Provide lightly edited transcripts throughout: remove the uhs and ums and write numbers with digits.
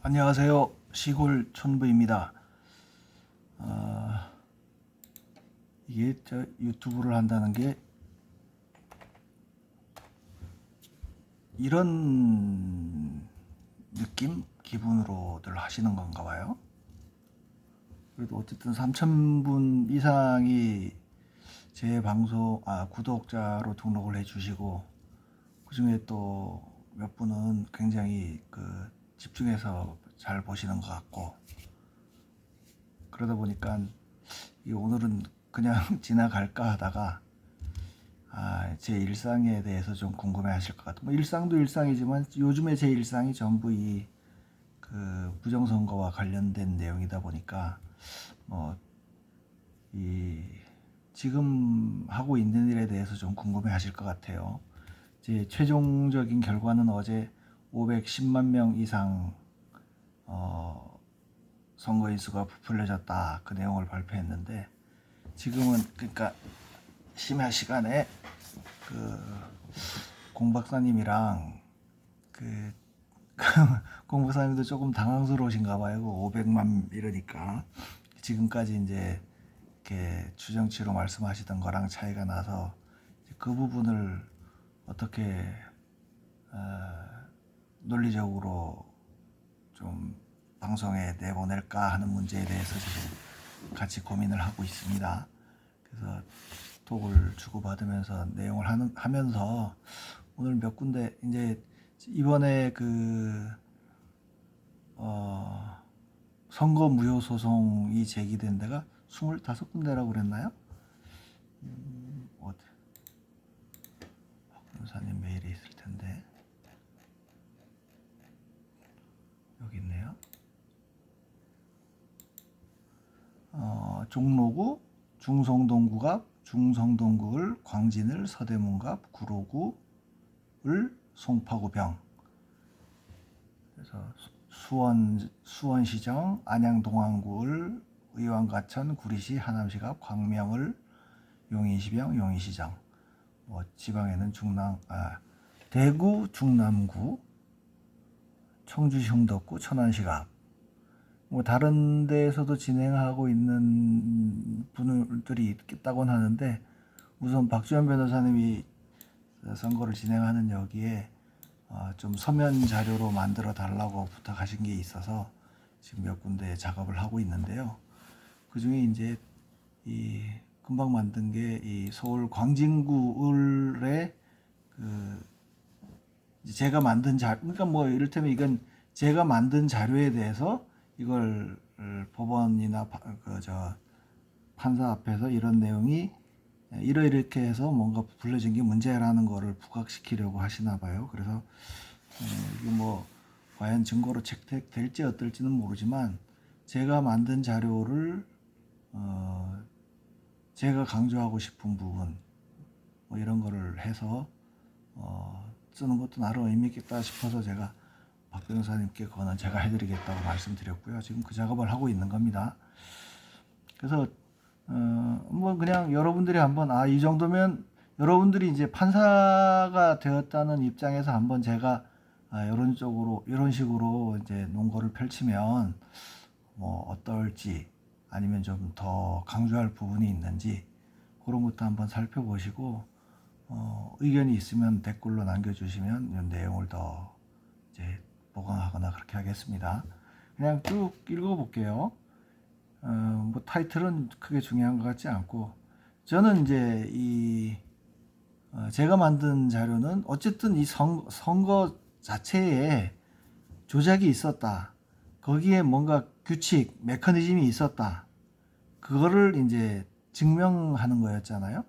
안녕하세요. 시골 촌부입니다. 어, 이게 저 유튜브를 한다는 게 이런 느낌, 기분으로들 하시는 건가 봐요. 그래도 어쨌든 3,000분 이상이 제 방송, 구독자로 등록을 해주시고, 그 중에 또 몇 분은 굉장히 집중해서 잘 보시는 것 같고, 그러다 보니까 오늘은 그냥 지나갈까 하다가 제 일상에 대해서 좀 궁금해 하실 것 같아요. 뭐 일상도 일상이지만 요즘에 제 일상이 전부 이 부정선거와 관련된 내용이다 보니까 이 지금 하고 있는 일에 대해서 좀 궁금해 하실 것 같아요. 제 최종적인 결과는 어제 510만 명 이상 선거인수가 부풀려졌다, 그 내용을 발표했는데, 지금은 그러니까 심야 시간에 공 박사님이랑 공 박사님도 조금 당황스러우신가 봐요. 500만 이러니까 지금까지 이제 이렇게 추정치로 말씀하시던 거랑 차이가 나서 그 부분을 어떻게 논리적으로 좀 방송에 내보낼까 하는 문제에 대해서 지금 같이 고민을 하고 있습니다. 그래서 톡을 주고받으면서 내용을 하면서 오늘 몇 군데 이제 이번에 선거 무효 소송이 제기된 데가 25군데라고 그랬나요? 어디? 변호사님 메일이 있을 텐데 여기 있네요. 종로구, 중성동구갑, 중성동구을, 광진을, 서대문갑, 구로구을, 송파구병, 그래서 수원시정, 안양동안구을, 의왕가천, 구리시, 하남시갑, 광명을, 용인시병, 용인시정. 지방에는 대구, 중남구, 청주시 흥덕구, 천안시갑. 다른 데에서도 진행하고 있는 분들이 있다곤 하는데, 우선 박주현 변호사님이 선거를 진행하는 여기에 좀 서면 자료로 만들어 달라고 부탁하신 게 있어서 지금 몇 군데 작업을 하고 있는데요. 그 중에 이제 이 금방 만든 게 이 서울 광진구을에 제가 만든 그러니까 뭐 이를테면 이건 제가 만든 자료에 대해서 이걸 법원이나 판사 앞에서 이런 내용이 이렇게 해서 뭔가 불려진 게 문제라는 거를 부각시키려고 하시나 봐요. 그래서 이게 뭐 과연 증거로 채택될지 어떨지는 모르지만 제가 만든 자료를 제가 강조하고 싶은 부분 뭐 이런 거를 해서 쓰는 것도 나름 의미 있겠다 싶어서 제가 박 변호사님께 그거는 제가 해드리겠다고 말씀드렸고요. 지금 그 작업을 하고 있는 겁니다. 그래서 뭐 그냥 여러분들이 한번 이 정도면 여러분들이 이제 판사가 되었다는 입장에서 한번 제가 이런 식으로 이제 논거를 펼치면 뭐 어떨지, 아니면 좀 더 강조할 부분이 있는지 그런 것도 한번 살펴보시고 의견이 있으면 댓글로 남겨주시면 이 내용을 더 이제 보강하거나 그렇게 하겠습니다. 그냥 쭉 읽어볼게요. 뭐 타이틀은 크게 중요한 것 같지 않고, 저는 이제 제가 만든 자료는 어쨌든 이 선거 자체에 조작이 있었다, 거기에 뭔가 규칙, 메커니즘이 있었다, 그거를 이제 증명하는 거였잖아요.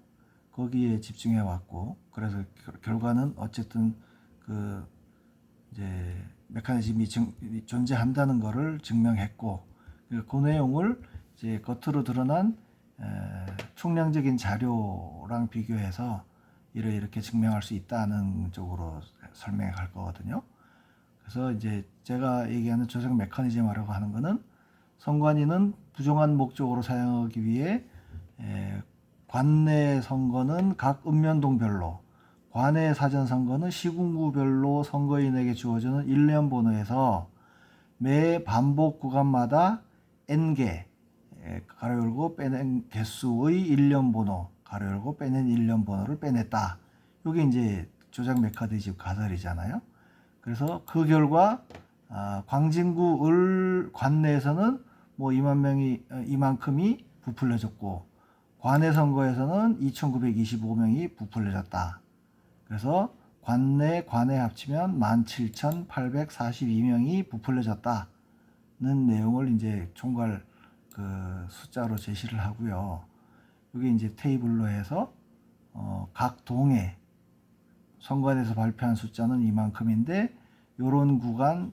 거기에 집중해 왔고, 그래서 결과는 어쨌든 이제 메커니즘이 존재한다는 거를 증명했고, 그 내용을 이제 겉으로 드러난 총량적인 자료랑 비교해서 이렇게 증명할 수 있다는 쪽으로 설명해 갈 거거든요. 그래서 이제 제가 얘기하는 조작 메커니즘이라고 하는 거는, 선관위는 부정한 목적으로 사용하기 위해 관내 선거는 각 읍면동별로, 관내 사전 선거는 시군구별로 선거인에게 주어지는 일련 번호에서 매 반복 구간마다 n개 가로 열고 빼낸 개수의 일련 번호 가로 열고 빼낸 일련 번호를 빼냈다. 이게 이제 조작 메카드집 가설이잖아요. 그래서 그 결과 광진구 을 관내에서는 뭐 2만 명이 이만큼이 부풀려졌고 관내 선거에서는 2,925명이 부풀려졌다. 그래서 관내 합치면 17,842명이 부풀려졌다는 내용을 이제 총괄 그 숫자로 제시를 하고요. 이게 이제 테이블로 해서 각 동에 선관에서 발표한 숫자는 이만큼인데 요런 구간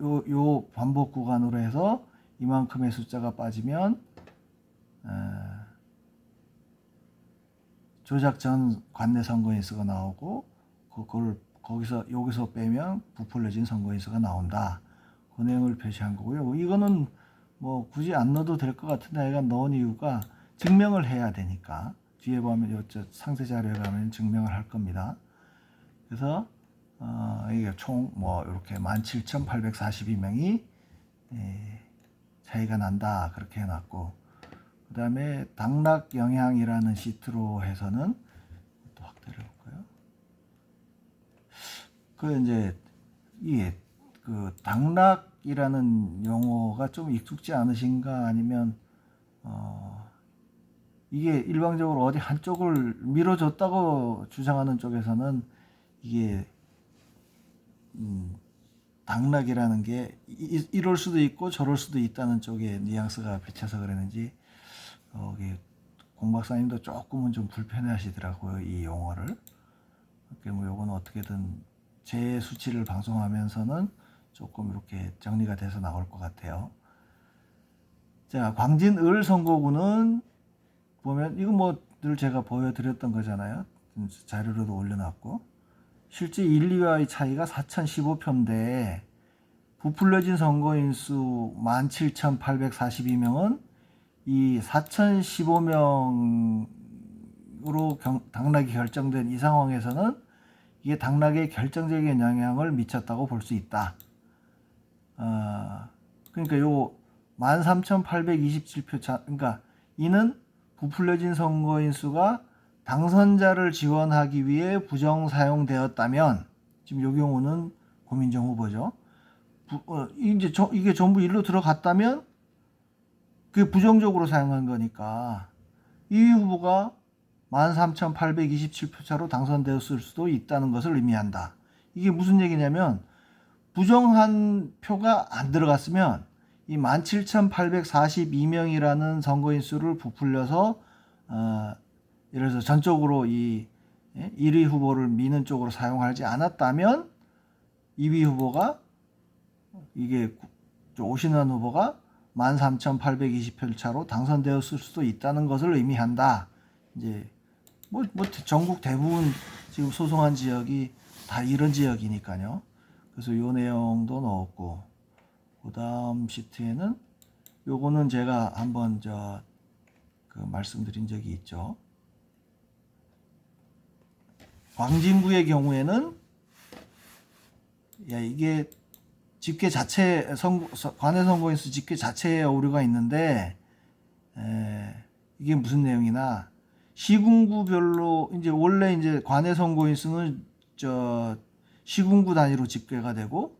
요 반복 구간으로 해서 이만큼의 숫자가 빠지면 조작 전 관내 선거인수가 나오고 그걸 여기서 빼면 부풀려진 선거인수가 나온다. 그 내용을 표시한 거고요. 이거는 뭐 굳이 안 넣어도 될 것 같은데 내가 넣은 이유가 증명을 해야 되니까 뒤에 보면 상세 자료에 가면 증명을 할 겁니다. 그래서 이게 총 뭐 이렇게 17,842명이 차이가 난다 그렇게 해놨고 그 다음에 당락 영향이라는 시트로 해서는 또 확대를 해볼까요? 그 이제 이게 그 당락이라는 용어가 좀 익숙지 않으신가 아니면 이게 일방적으로 어디 한쪽을 밀어줬다고 주장하는 쪽에서는 이게 당락이라는 게 이럴 수도 있고 저럴 수도 있다는 쪽에 뉘앙스가 비쳐서 그랬는지 공 박사님도 조금은 좀 불편해 하시더라고요, 이 용어를. 뭐 요거는 어떻게든 제 수치를 방송하면서는 조금 이렇게 정리가 돼서 나올 것 같아요. 자, 광진을 선거구는 보면 이거 뭐 늘 제가 보여드렸던 거잖아요. 자료로도 올려놨고 실제 1, 2와의 차이가 4,015표인데 부풀려진 선거인수 17,842명은 이 4,015명으로 당락이 결정된 이 상황에서는 이게 당락에 결정적인 영향을 미쳤다고 볼 수 있다. 그러니까 요 13,827표 차, 그러니까 이는 부풀려진 선거인 수가 당선자를 지원하기 위해 부정 사용되었다면, 지금 요 경우는 고민정 후보죠. 이게 전부 일로 들어갔다면 그게 부정적으로 사용한 거니까 이 후보가 13,827표 차로 당선되었을 수도 있다는 것을 의미한다. 이게 무슨 얘기냐면 부정한 표가 안 들어갔으면 이 17,842명이라는 선거인 수를 부풀려서 예를 들어서 전적으로 이 1위 후보를 미는 쪽으로 사용하지 않았다면 2위 후보가 이게 오신환 후보가 13,820표 차로 당선되었을 수도 있다는 것을 의미한다. 이제 뭐 전국 대부분 지금 소송한 지역이 다 이런 지역이니까요. 그래서 이 내용도 넣었고 그 다음 시트에는 요거는 제가 한번 말씀드린 적이 있죠. 광진구의 경우에는 이게 집계 자체 관내 선거인수 집계 자체에 오류가 있는데 이게 무슨 내용이나 시군구별로 이제 원래 이제 관내 선거인수는 시군구 단위로 집계가 되고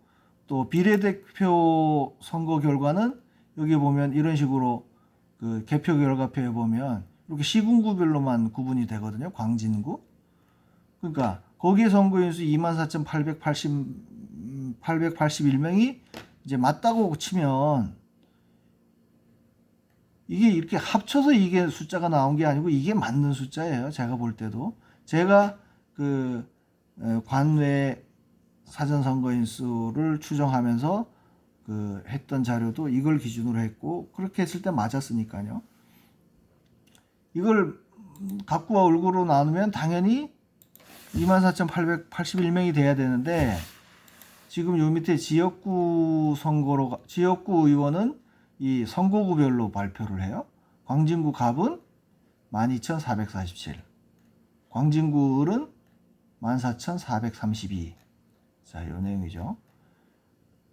또 비례대표 선거 결과는 여기 보면 이런 식으로 그 개표 결과표에 보면 이렇게 시군구별로만 구분이 되거든요. 광진구. 그러니까 거기에 선거인수 24,881명이 이제 맞다고 치면 이게 이렇게 합쳐서 이게 숫자가 나온 게 아니고 이게 맞는 숫자예요. 제가 볼 때도. 제가 그 관외 사전 선거인수를 추정하면서 그 했던 자료도 이걸 기준으로 했고 그렇게 했을 때 맞았으니까요. 이걸 각구와 을구로 나누면 당연히 24,881명이 돼야 되는데 지금 요 밑에 지역구 의원은 이 선거구별로 발표를 해요. 광진구 갑은 12,447, 광진구 을은 14,432. 자, 요 내용이죠.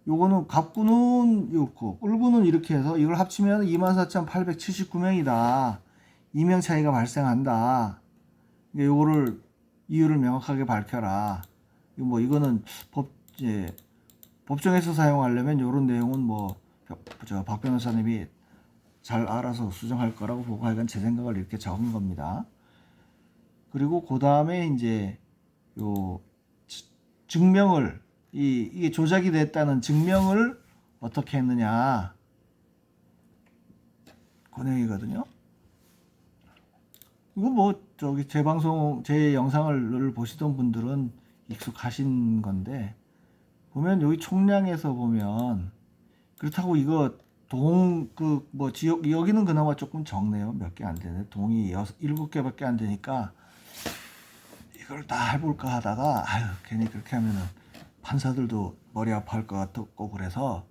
요거는 갑구는 이렇고 꿀구는 이렇게 해서 이걸 합치면 24,879명이다. 2명 차이가 발생한다. 그러니까 요거를 이유를 명확하게 밝혀라. 뭐 이거는 법정에서 사용하려면 요런 내용은 뭐 박 변호사님이 잘 알아서 수정할 거라고 보고 하여간 제 생각을 이렇게 적은 겁니다. 그리고 그 다음에 이제 요 증명을 이게 조작이 됐다는 증명을 어떻게 했느냐 그 내용이거든요. 이거 뭐 저기 제 영상을 보시던 분들은 익숙하신 건데 보면 여기 총량에서 보면 그렇다고 이거 지역 여기는 그나마 조금 적네요. 몇 개 안 되네. 동이 7개밖에 안 되니까 이걸 다 해볼까 하다가 괜히 그렇게 하면은 판사들도 머리 아파할 것 같고 그래서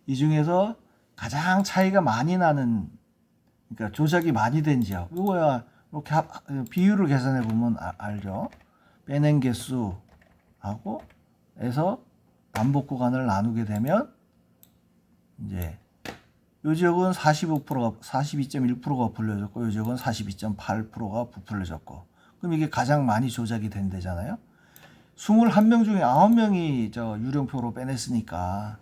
이 중에서 가장 차이가 많이 나는 그러니까 조작이 많이 된 지역 이거야 이렇게 비율을 계산해 보면 알죠. 빼낸 개수하고 에서 반복 구간을 나누게 되면 이제 요 지역은 45%가 42.1%가 부풀려졌고 요 지역은 42.8%가 부풀려졌고 그럼 이게 가장 많이 조작이 된 데잖아요. 21명 중에 9명이 저 유령표로 빼냈으니까.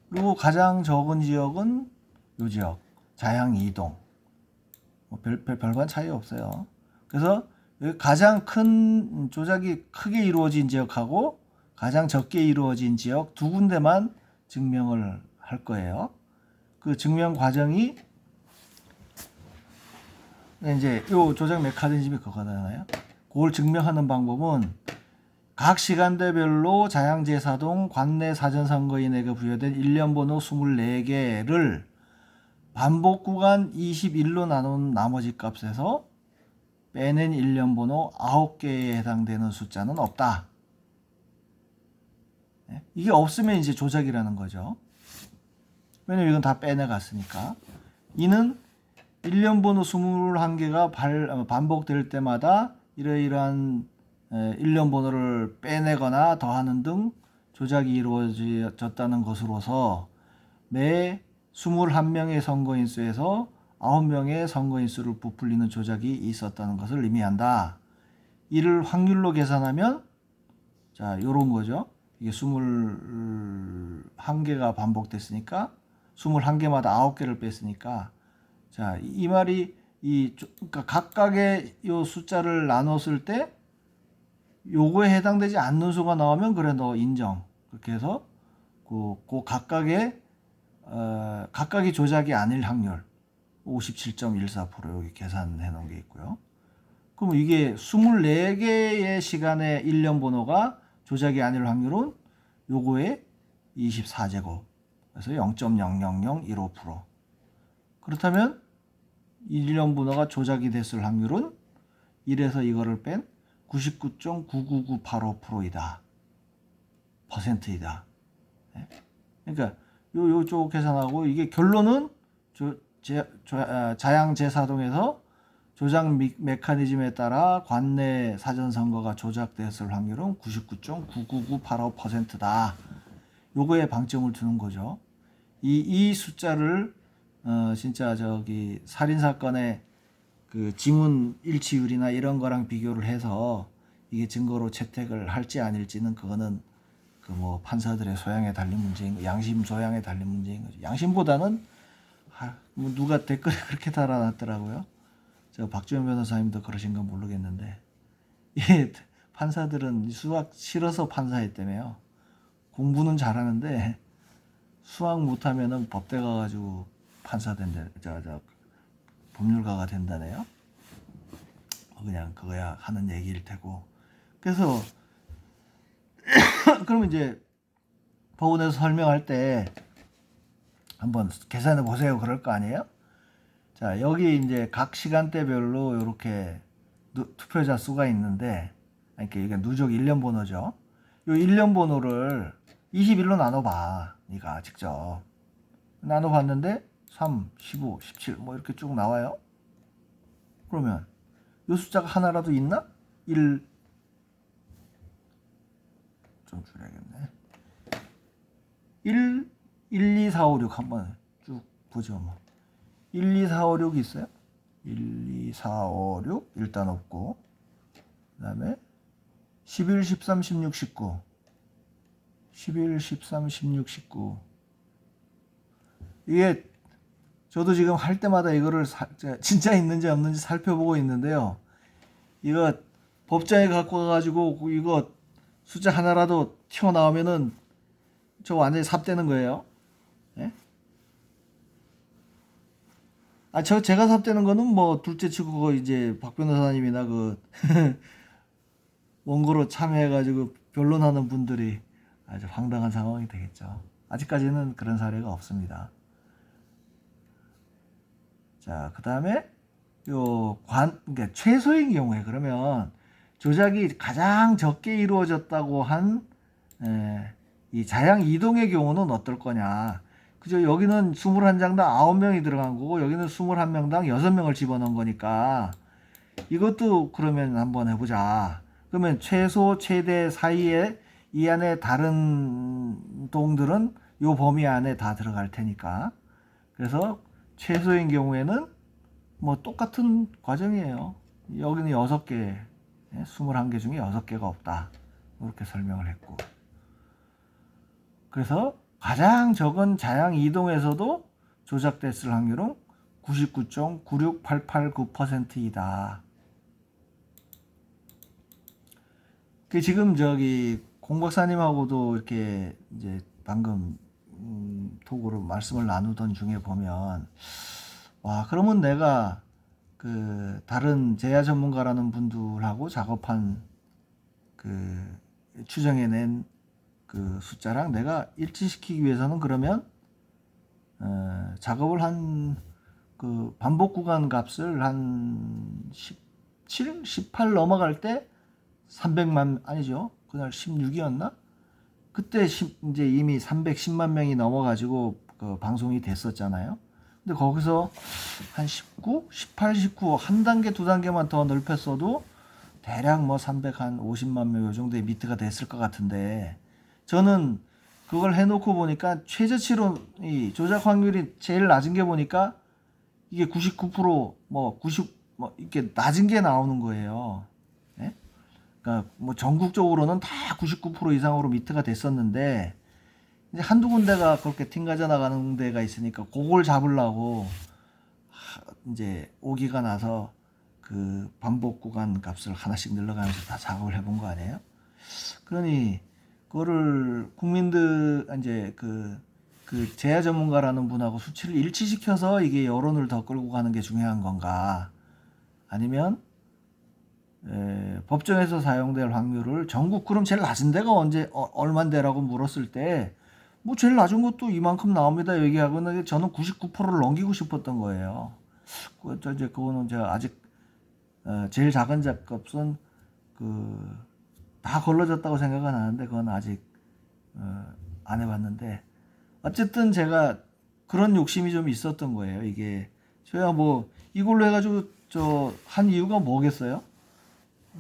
그리고 가장 적은 지역은 요 지역 자양 2동. 뭐 별반 차이 없어요. 그래서 가장 큰 조작이 크게 이루어진 지역하고 가장 적게 이루어진 지역 두 군데만 증명을 할 거예요. 그 증명 과정이 이제 요 조작 메커니즘이 그거잖아요. 그걸 증명하는 방법은 각 시간대별로 자양제사동 관내 사전선거인에게 부여된 일련번호 24개를 반복 구간 21로 나눈 나머지 값에서 빼낸 일련번호 9개에 해당되는 숫자는 없다. 이게 없으면 이제 조작이라는 거죠. 왜냐면 이건 다 빼내갔으니까. 이는 일련번호 21개가 반복될 때마다 이러이러한 일련번호를 빼내거나 더하는 등 조작이 이루어졌다는 것으로서 매 21명의 선거인 수에서 9명의 선거인 수를 부풀리는 조작이 있었다는 것을 의미한다. 이를 확률로 계산하면 자, 요런 거죠. 이게 21개가 반복됐으니까 21개마다 9개를 뺐으니까 자, 이 말이 그러니까 각각의 요 숫자를 나눴을 때 요거에 해당되지 않는 수가 나오면 그래 너 인정. 그렇게 해서 그 각각이 조작이 아닐 확률 57.14% 여기 계산해 놓은 게 있고요. 그럼 이게 24개의 시간의 일련 번호가 조작이 아닐 확률은 요거의 24제곱. 그래서 0.0001.5%. 그렇다면 일련 번호가 조작이 됐을 확률은 1에서 이거를 뺀 99.9998%이다. %이다. 그러니까 요쪽 계산하고 이게 결론은 자양제사동에서 조작 메커니즘에 따라 관내 사전선거가 조작됐을 확률은 99.9998%다. 요거에 방점을 두는 거죠. 이 숫자를 진짜 저기 살인사건의 그 지문 일치율이나 이런 거랑 비교를 해서 이게 증거로 채택을 할지 아닐지는 그거는 그 뭐 판사들의 소양에 달린 문제인 거, 양심 소양에 달린 문제인 거죠. 양심보다는 뭐 누가 댓글에 그렇게 달아놨더라고요. 저 박주현 변호사님도 그러신 건 모르겠는데 예, 판사들은 수학 싫어서 판사했다며요. 공부는 잘하는데 수학 못하면은 법대 가가지고 판사 된다, 법률가가 된다네요. 그냥 그거야 하는 얘기일 테고. 그래서 그러면 이제 법원에서 설명할 때 한번 계산해 보세요 그럴 거 아니에요? 자, 여기 이제 각 시간대별로 이렇게 투표자 수가 있는데, 그러니까 이게 누적 일련 번호죠. 이 일련 번호를 21로 나눠봐. 네가 직접 나눠봤는데 3, 15, 17 뭐 이렇게 쭉 나와요. 그러면 이 숫자가 하나라도 있나? 1 좀 줄여야겠네. 1, 2, 4, 5, 6 한번 쭉 보죠. 뭐. 1, 2, 4, 5, 6 있어요? 1, 2, 4, 5, 6 일단 없고, 그 다음에 11, 13, 16, 19 11, 13, 16, 19 이게 저도 지금 할 때마다 이거를 진짜 있는지 없는지 살펴보고 있는데요. 이거 법정에 갖고 가가지고 이거 숫자 하나라도 튀어나오면은 저 완전히 삽되는 거예요. 예? 제가 삽되는 거는 뭐 둘째 치고 그거 이제 박 변호사님이나 그 원고로 참여해가지고 변론하는 분들이 아주 황당한 상황이 되겠죠. 아직까지는 그런 사례가 없습니다. 자, 그 다음에 그러니까 최소인 경우에 그러면 조작이 가장 적게 이루어졌다고 한 이 자양 이동의 경우는 어떨 거냐. 그죠? 여기는 21장당 9명이 들어간 거고 여기는 21명당 6명을 집어넣은 거니까 이것도 그러면 한번 해보자. 그러면 최소 최대 사이에 이 안에 다른 동들은 요 범위 안에 다 들어갈 테니까. 그래서 최소인 경우에는 뭐 똑같은 과정이에요. 여기는 6개, 21개 중에 6개가 없다. 이렇게 설명을 했고. 그래서 가장 적은 자양 이동에서도 조작됐을 확률은 99.96889%이다. 그 지금 저기 공 박사님하고도 이렇게 이제 방금 톡으로 말씀을 나누던 중에 보면 와 그러면 내가 그 다른 제야 전문가라는 분들하고 작업한 그 추정해낸 그 숫자랑 내가 일치시키기 위해서는 그러면 작업을 한 그 반복 구간 값을 한 17, 18 넘어갈 때 300만 아니죠. 그날 16이었나? 그때 이제 이미 310만 명이 넘어가지고 그 방송이 됐었잖아요. 근데 거기서 한 19, 18, 19 한 단계 두 단계만 더 넓혔어도 대략 뭐 350만 명 요 정도의 미트가 됐을 것 같은데 저는 그걸 해놓고 보니까 최저치로 이 조작 확률이 제일 낮은 게 보니까 이게 99%뭐 90 뭐 이렇게 낮은 게 나오는 거예요. 예? 그러니까 뭐 전국적으로는 다 99% 이상으로 미트가 됐었는데 이제 한두 군데가 그렇게 튕가져 나가는 데가 있으니까 그걸 잡으려고 이제 오기가 나서 그 반복 구간 값을 하나씩 늘려가면서 다 작업을 해본 거 아니에요? 그러니 그거를 국민들 이제 그 제야 전문가라는 분하고 수치를 일치시켜서 이게 여론을 더 끌고 가는 게 중요한 건가? 아니면 법정에서 사용될 확률을 전국 그럼 제일 낮은 데가 언제 얼만데라고 물었을 때 뭐 제일 낮은 것도 이만큼 나옵니다 얘기하고는 저는 99%를 넘기고 싶었던 거예요. 이제 그거는 제가 아직 제일 작은 값은 그 다 걸러졌다고 생각은 하는데 그건 아직 안 해봤는데 어쨌든 제가 그런 욕심이 좀 있었던 거예요. 이게 저야 뭐 이걸로 해가지고 저 한 이유가 뭐겠어요?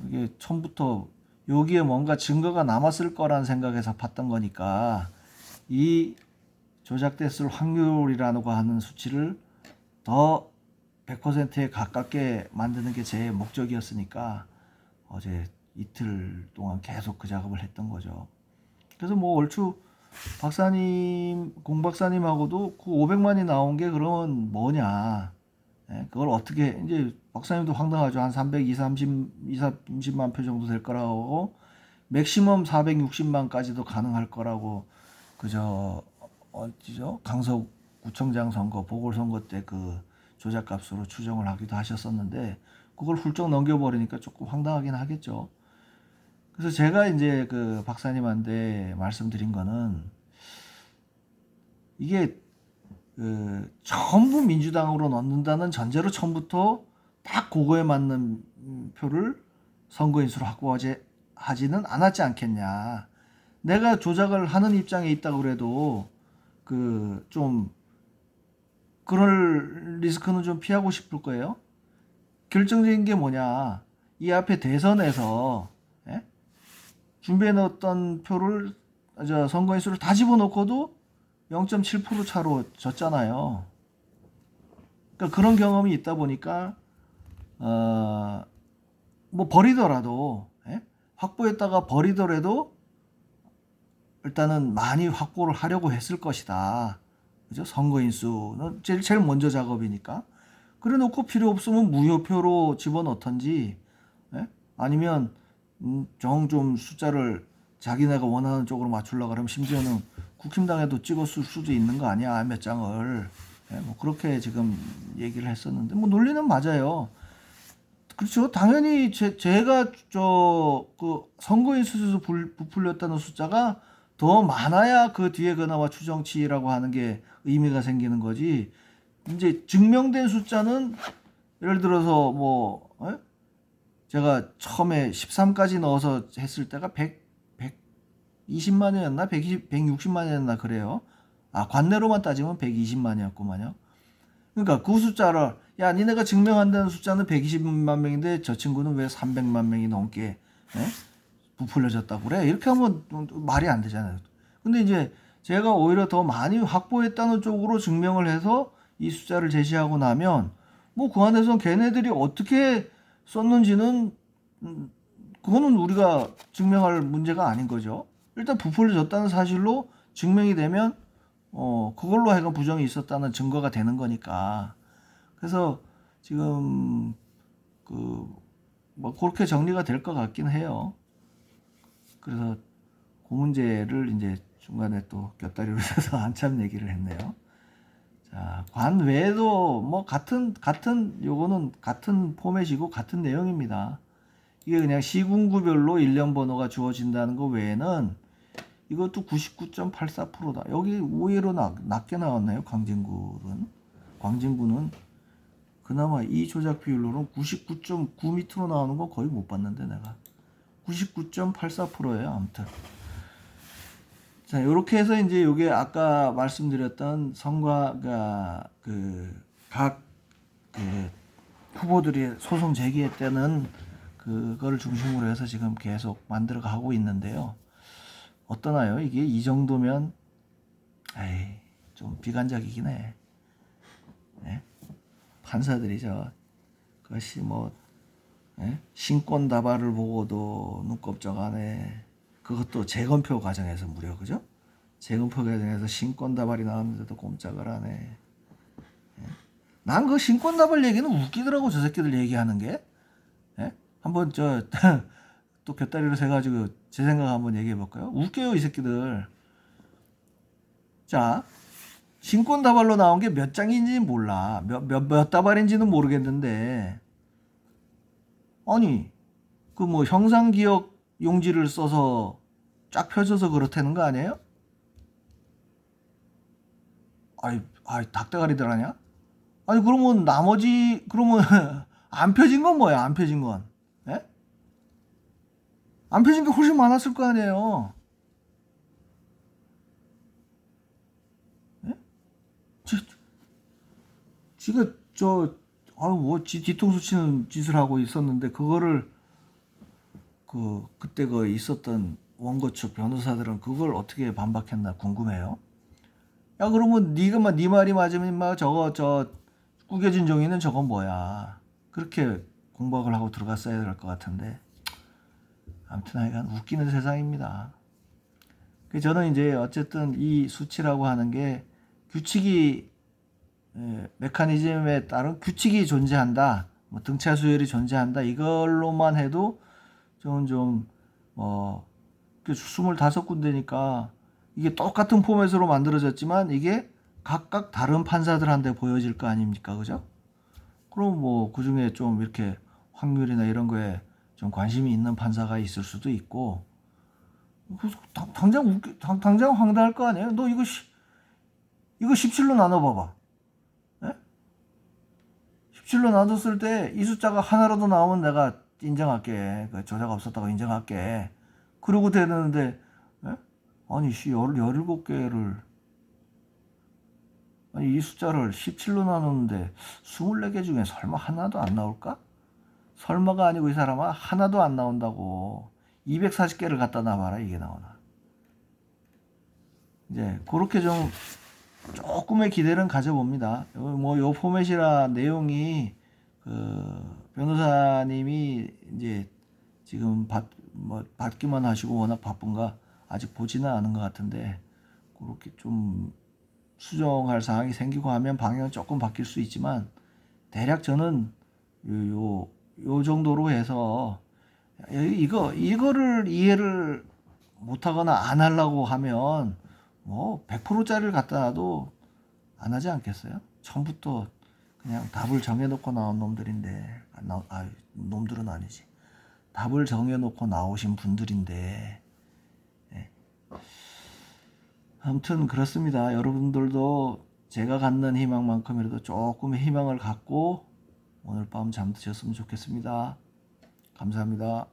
이게 처음부터 여기에 뭔가 증거가 남았을 거라는 생각에서 봤던 거니까 이 조작됐을 확률이라고 하는 수치를 더 100%에 가깝게 만드는 게 제 목적이었으니까 어제 이틀 동안 계속 그 작업을 했던 거죠. 그래서 뭐 얼추 박사님, 공 박사님하고도 그 500만이 나온 게 그러면 뭐냐. 예, 그걸 어떻게, 이제 박사님도 황당하죠. 한 320, 30만 표 정도 될 거라고, 맥시멈 460만까지도 가능할 거라고, 그저, 어디죠? 강서구청장 선거, 보궐선거 때 그 조작값으로 추정을 하기도 하셨었는데, 그걸 훌쩍 넘겨버리니까 조금 황당하긴 하겠죠. 그래서 제가 이제 그 박사님한테 말씀드린 거는 이게 전부 민주당으로 넣는다는 전제로 처음부터 딱 그거에 맞는 표를 선거인수로 확보하지는 않았지 않겠냐. 내가 조작을 하는 입장에 있다고 그래도 그 좀 그럴 리스크는 좀 피하고 싶을 거예요. 결정적인 게 뭐냐. 이 앞에 대선에서 준비해 놓았던 표를 선거인수를 다 집어넣고도 0.7% 차로 졌잖아요. 그러니까 그런 경험이 있다 보니까 뭐 버리더라도 확보했다가 버리더라도 일단은 많이 확보를 하려고 했을 것이다. 그죠? 선거인 수는 제일 먼저 작업이니까. 그래 놓고 필요 없으면 무효표로 집어넣던지, 아니면 좀 숫자를 자기네가 원하는 쪽으로 맞추려고 그러면 심지어는 국힘당에도 찍었을 수도 있는 거 아니야, 몇 장을. 뭐 그렇게 지금 얘기를 했었는데 뭐 논리는 맞아요. 그렇죠. 당연히 제가 그 선거인 수에서 부풀렸다는 숫자가 더 많아야 그 뒤에 그나마 추정치라고 하는 게 의미가 생기는 거지. 이제 증명된 숫자는 예를 들어서 뭐 제가 처음에 13까지 넣어서 했을 때가 120만이었나 160만이었나 그래요. 관내로만 따지면 120만이었구만요. 그러니까 그 숫자를 니네가 증명한다는 숫자는 120만 명인데 저 친구는 왜 300만 명이 넘게 부풀려졌다고 그래? 이렇게 하면 말이 안 되잖아요. 근데 이제 제가 오히려 더 많이 확보했다는 쪽으로 증명을 해서 이 숫자를 제시하고 나면 뭐 그 안에서 걔네들이 어떻게 썼는지는 그거는 우리가 증명할 문제가 아닌 거죠. 일단 부풀려졌다는 사실로 증명이 되면 그걸로 하여간 부정이 있었다는 증거가 되는 거니까. 그래서 지금 뭐 그렇게 정리가 될 것 같긴 해요. 그래서 그 문제를 이제 중간에 또 곁다리로 서서 한참 얘기를 했네요. 자, 관 외에도 뭐 요거는 같은 포맷이고 같은 내용입니다. 이게 그냥 시군구별로 일련 번호가 주어진다는 거 외에는 이것도 99.84%다. 여기 의외로 낮게 나왔나요? 광진구는 그나마 이 조작 비율로는 99.9 밑으로 나오는 거 거의 못 봤는데 내가 99.84%예요. 아무튼 자, 요렇게 해서 이제 요게 아까 말씀드렸던 선거가 각 후보들이 소송 제기했다는 그거를 중심으로 해서 지금 계속 만들어 가고 있는데요. 어떠나요? 이게 이 정도면 좀 비관적이긴 해. 판사들이죠. 그것이 뭐 신권 다발을 보고도 눈곱적 안 해. 그것도 재검표 과정에서 무려 그죠? 재검표 과정에서 신권 다발이 나왔는데도 꼼짝을 안 해. 난 그 신권 다발 얘기는 웃기더라고, 저 새끼들 얘기하는 게. 한번 또 곁다리로 세가지고 제 생각 한번 얘기해 볼까요? 웃겨요, 이 새끼들. 자, 신권 다발로 나온 게 몇 장인지는 몰라. 몇 다발인지는 모르겠는데, 아니, 그 뭐 형상기억 용지를 써서 쫙 펴져서 그렇다는 거 아니에요? 닭대가리들 아냐? 아니, 그러면 그러면 안 펴진 건 뭐야, 안 펴진 건? 예? 안 펴진 게 훨씬 많았을 거 아니에요? 예? 지가 지 뒤통수 치는 짓을 하고 있었는데, 그거를, 그때 있었던 원고 측 변호사들은 그걸 어떻게 반박했나 궁금해요. 야, 그러면 네 말이 맞으면 저거 구겨진 종이는 저건 뭐야. 그렇게 공박을 하고 들어갔어야 될 것 같은데. 아무튼 하여간 웃기는 세상입니다. 저는 이제 어쨌든 이 수치라고 하는 게 규칙이 메커니즘에 따른 규칙이 존재한다. 뭐 등차 수열이 존재한다. 이걸로만 해도 저는 25군데니까 이게 똑같은 포맷으로 만들어졌지만 이게 각각 다른 판사들한테 보여질 거 아닙니까? 그죠? 그럼 뭐 그중에 좀 이렇게 확률이나 이런 거에 좀 관심이 있는 판사가 있을 수도 있고, 당장 황당할 거 아니에요? 너 이거 17로 나눠봐봐. 17로 나눴을 때 이 숫자가 하나라도 나오면 내가 인정할게. 조작 없었다고 인정할게. 그러고 되는데, 아니, 17개를, 아니, 이 숫자를 17로 나누는데 24개 중에 설마 하나도 안 나올까? 설마가 아니고 이 사람아, 하나도 안 나온다고. 240개를 갖다 놔봐라, 이게 나오나. 이제 그렇게 좀 조금의 기대는 가져봅니다. 요 포맷이라 내용이 변호사님이 이제 지금 받기만 하시고 워낙 바쁜가 아직 보지는 않은 것 같은데, 그렇게 좀 수정할 사항이 생기고 하면 방향은 조금 바뀔 수 있지만, 대략 저는 요 정도로 해서, 이거를 이해를 못하거나 안 하려고 하면 뭐 100%짜리를 갖다 놔도 안 하지 않겠어요? 처음부터 그냥 답을 정해놓고 나온 놈들인데, 놈들은 아니지. 답을 정해놓고 나오신 분들인데, 예. 아무튼 그렇습니다. 여러분들도 제가 갖는 희망만큼이라도 조금의 희망을 갖고 오늘 밤 잠드셨으면 좋겠습니다. 감사합니다.